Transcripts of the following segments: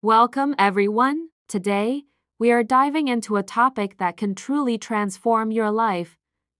Welcome, everyone. Today, we are diving into a topic that can truly transform your life: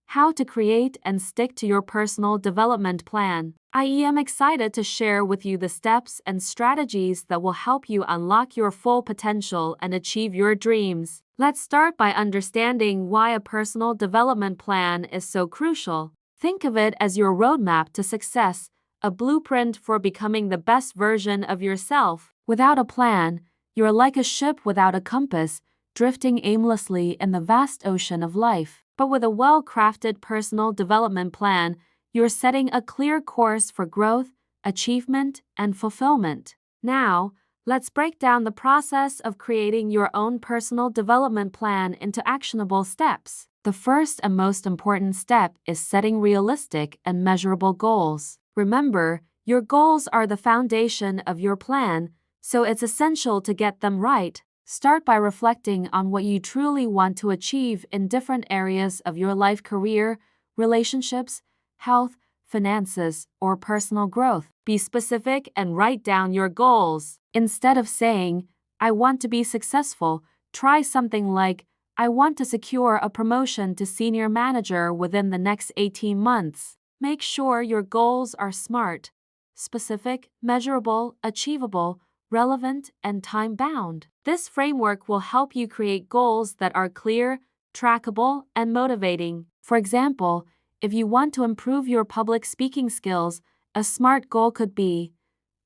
how to create and stick to your personal development plan. I am excited to share with you the steps and strategies that will help you unlock your full potential and achieve your dreams. Let's start by understanding why a personal development plan is so crucial. Think of it as your roadmap to success, a blueprint for becoming the best version of yourself. Without a plan, you're like a ship without a compass, drifting aimlessly in the vast ocean of life. But with a well-crafted personal development plan, you're setting a clear course for growth, achievement, and fulfillment. Now, let's break down the process of creating your own personal development plan into actionable steps. The first and most important step is setting realistic and measurable goals. Remember, your goals are the foundation of your plan, so it's essential to get them right. Start by reflecting on what you truly want to achieve in different areas of your life: career, relationships, health, finances, or personal growth. Be specific and write down your goals. Instead of saying, "I want to be successful," try something like, "I want to secure a promotion to senior manager within the next 18 months. Make sure your goals are SMART: specific, measurable, achievable, relevant, and time-bound. This framework will help you create goals that are clear, trackable, and motivating. For example, if you want to improve your public speaking skills, a SMART goal could be,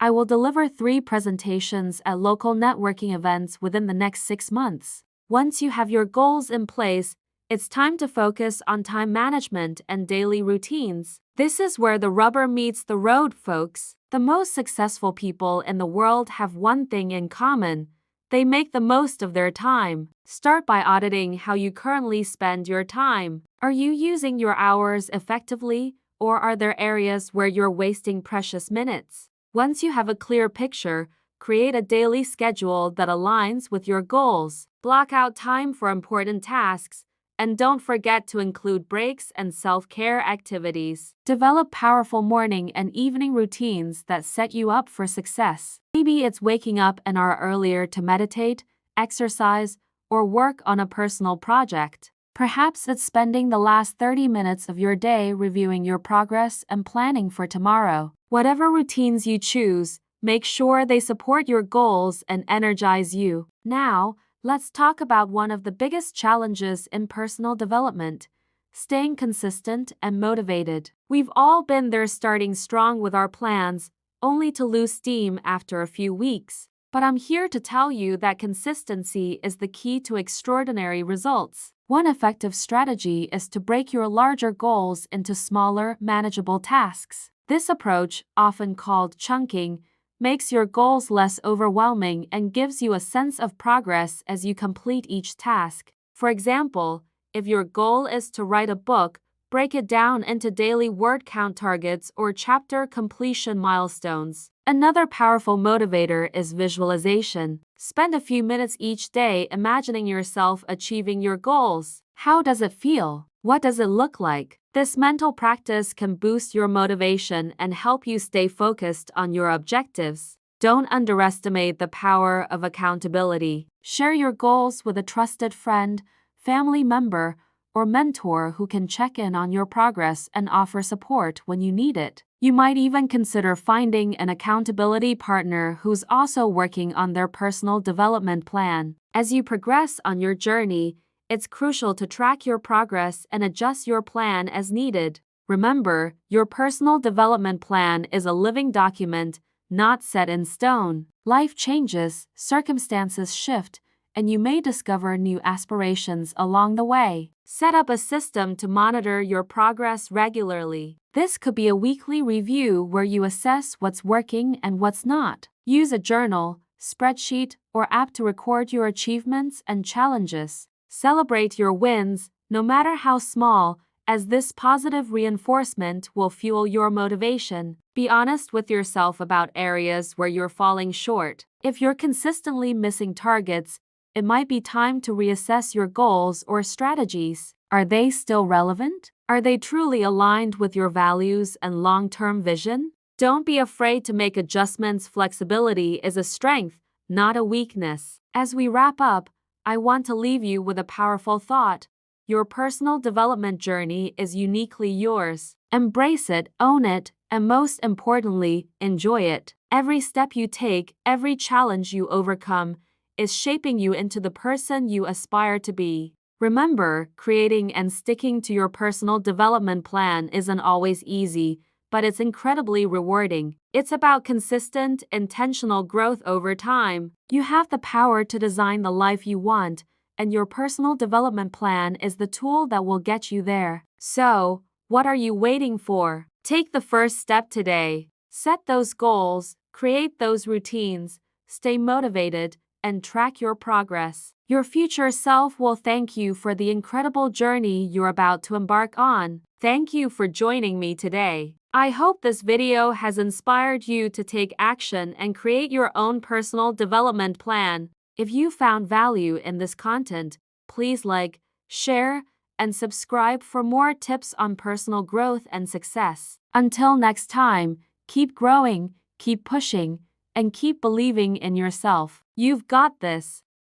"I will deliver 3 presentations at local networking events within the next 6 months." Once you have your goals in place, it's time to focus on time management and daily routines. This is where the rubber meets the road, folks. The most successful people in the world have one thing in common: they make the most of their time. Start by auditing how you currently spend your time. Are you using your hours effectively, or are there areas where you're wasting precious minutes? Once you have a clear picture, create a daily schedule that aligns with your goals. Block out time for important tasks, and don't forget to include breaks and self-care activities. Develop powerful morning and evening routines that set you up for success. Maybe it's waking up an hour earlier to meditate, exercise, or work on a personal project. Perhaps it's spending the last 30 minutes of your day reviewing your progress and planning for tomorrow. Whatever routines you choose, make sure they support your goals and energize you. Now, let's talk about one of the biggest challenges in personal development: staying consistent and motivated. We've all been there, starting strong with our plans, only to lose steam after a few weeks. But I'm here to tell you that consistency is the key to extraordinary results. One effective strategy is to break your larger goals into smaller, manageable tasks. This approach, often called chunking, makes your goals less overwhelming and gives you a sense of progress as you complete each task. For example, if your goal is to write a book, break it down into daily word count targets or chapter completion milestones. Another powerful motivator is visualization. Spend a few minutes each day imagining yourself achieving your goals. How does it feel? What does it look like? This mental practice can boost your motivation and help you stay focused on your objectives. Don't underestimate the power of accountability. Share your goals with a trusted friend, family member, or mentor who can check in on your progress and offer support when you need it. You might even consider finding an accountability partner who's also working on their personal development plan. As you progress on your journey, it's crucial to track your progress and adjust your plan as needed. Remember, your personal development plan is a living document, not set in stone. Life changes, circumstances shift, and you may discover new aspirations along the way. Set up a system to monitor your progress regularly. This could be a weekly review where you assess what's working and what's not. Use a journal, spreadsheet, or app to record your achievements and challenges. Celebrate your wins, no matter how small, as this positive reinforcement will fuel your motivation. Be honest with yourself about areas where you're falling short. If you're consistently missing targets, it might be time to reassess your goals or strategies. Are they still relevant? Are they truly aligned with your values and long-term vision? Don't be afraid to make adjustments. Flexibility is a strength, not a weakness. As we wrap up, I want to leave you with a powerful thought. Your personal development journey is uniquely yours. Embrace it, own it, and most importantly, enjoy it. Every step you take, every challenge you overcome, is shaping you into the person you aspire to be. Remember, creating and sticking to your personal development plan isn't always easy, but it's incredibly rewarding. It's about consistent, intentional growth over time. You have the power to design the life you want, and your personal development plan is the tool that will get you there. So, what are you waiting for? Take the first step today. Set those goals, create those routines, stay motivated, and track your progress. Your future self will thank you for the incredible journey you're about to embark on. Thank you for joining me today. I hope this video has inspired you to take action and create your own personal development plan. If you found value in this content, please like, share, and subscribe for more tips on personal growth and success. Until next time, keep growing, keep pushing, and keep believing in yourself. You've got this.